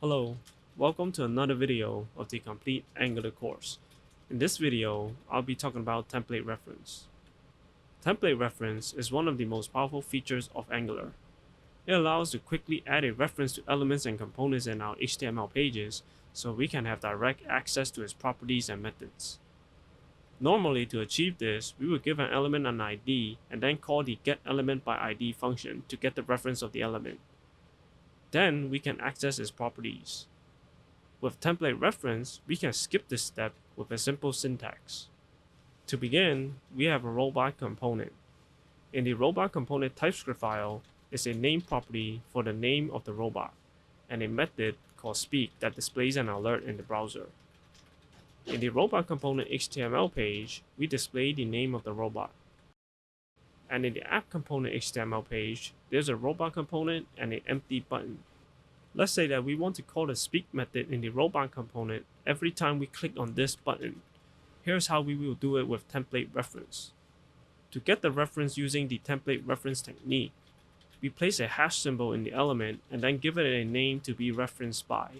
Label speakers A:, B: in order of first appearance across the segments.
A: Hello, welcome to another video of the complete Angular course. In this video, I'll be talking about template reference. Template reference is one of the most powerful features of Angular. It allows us to quickly add a reference to elements and components in our HTML pages so we can have direct access to its properties and methods. Normally, to achieve this, we would give an element an ID and then call the getElementById function to get the reference of the element. Then we can access its properties. With template reference, we can skip this step with a simple syntax. To begin, we have a robot component. In the robot component TypeScript file is a name property for the name of the robot, and a method called speak that displays an alert in the browser. In the robot component HTML page, we display the name of the robot. And in the app component HTML page, there's a robot component and an empty button. Let's say that we want to call the speak method in the robot component every time we click on this button. Here's how we will do it with template reference. To get the reference using the template reference technique, we place a hash symbol in the element and then give it a name to be referenced by.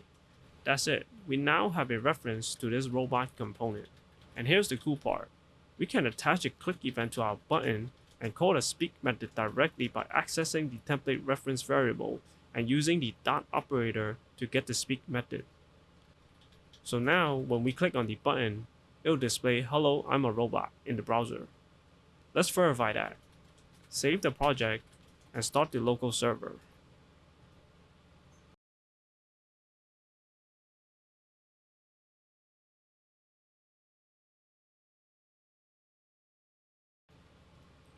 A: That's it. We now have a reference to this robot component. And here's the cool part. We can attach a click event to our button and call the speak method directly by accessing the template reference variable and using the dot operator to get the speak method. So now when we click on the button, it will display "Hello, I'm a robot" in the browser. Let's verify that. Save the project and start the local server.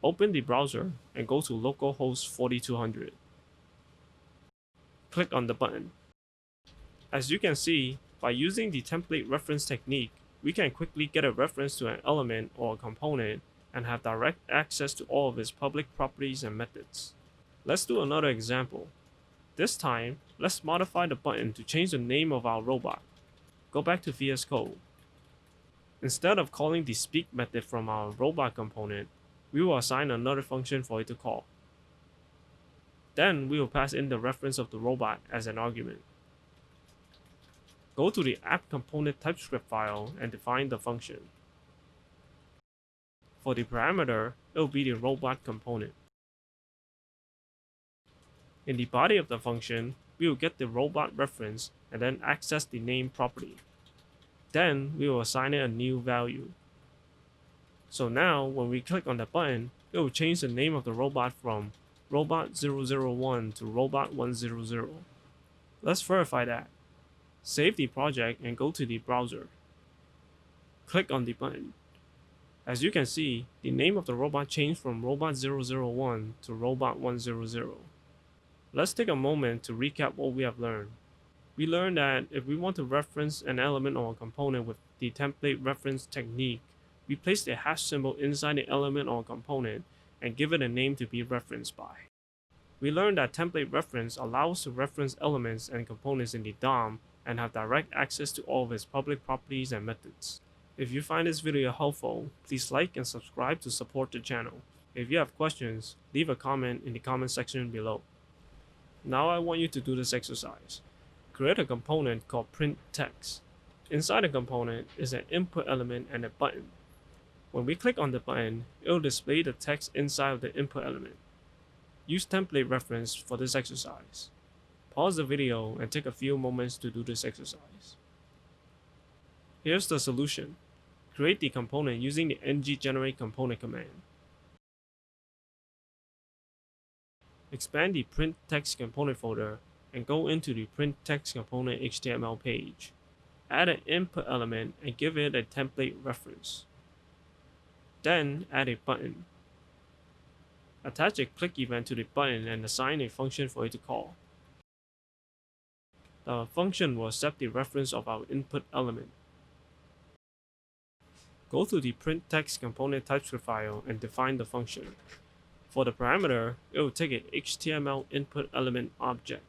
A: Open the browser and go to localhost 4200. Click on the button. As you can see, by using the template reference technique, we can quickly get a reference to an element or a component and have direct access to all of its public properties and methods. Let's do another example. This time, let's modify the button to change the name of our robot. Go back to VS Code. Instead of calling the speak method from our robot component, we will assign another function for it to call. Then we will pass in the reference of the robot as an argument. Go to the app component TypeScript file and define the function. For the parameter, it will be the robot component. In the body of the function, we will get the robot reference and then access the name property. Then we will assign it a new value. So now when we click on the button, it will change the name of the robot from robot001 to robot100. Let's verify that. Save the project and go to the browser. Click on the button. As you can see, the name of the robot changed from robot001 to robot100. Let's take a moment to recap what we have learned. We learned that if we want to reference an element or a component with the template reference technique, we place the hash symbol inside the element or component and give it a name to be referenced by. We learned that template reference allows us to reference elements and components in the DOM and have direct access to all of its public properties and methods. If you find this video helpful, please like and subscribe to support the channel. If you have questions, leave a comment in the comment section below. Now I want you to do this exercise. Create a component called print text. Inside the component is an input element and a button. When we click on the button, it will display the text inside of the input element. Use template reference for this exercise. Pause the video and take a few moments to do this exercise. Here's the solution. Create the component using the ng-generate-component command. Expand the print text component folder and go into the print text component HTML page. Add an input element and give it a template reference. Then add a button. Attach a click event to the button and assign a function for it to call. The function will accept the reference of our input element. Go to the print text component TypeScript file and define the function. For the parameter, it will take an HTML input element object.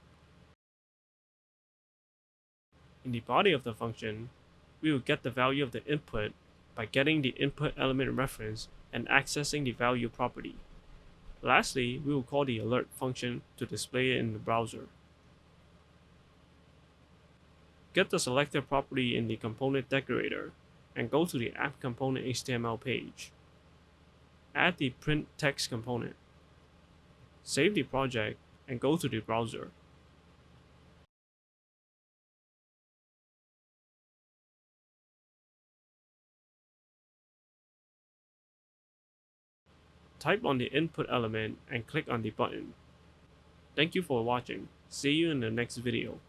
A: In the body of the function, we will get the value of the input by getting the input element reference and accessing the value property. Lastly, we will call the alert function to display it in the browser. Get the selected property in the component decorator and go to the app component HTML page. Add the print text component. Save the project and go to the browser. Type on the input element and click on the button. Thank you for watching. See you in the next video.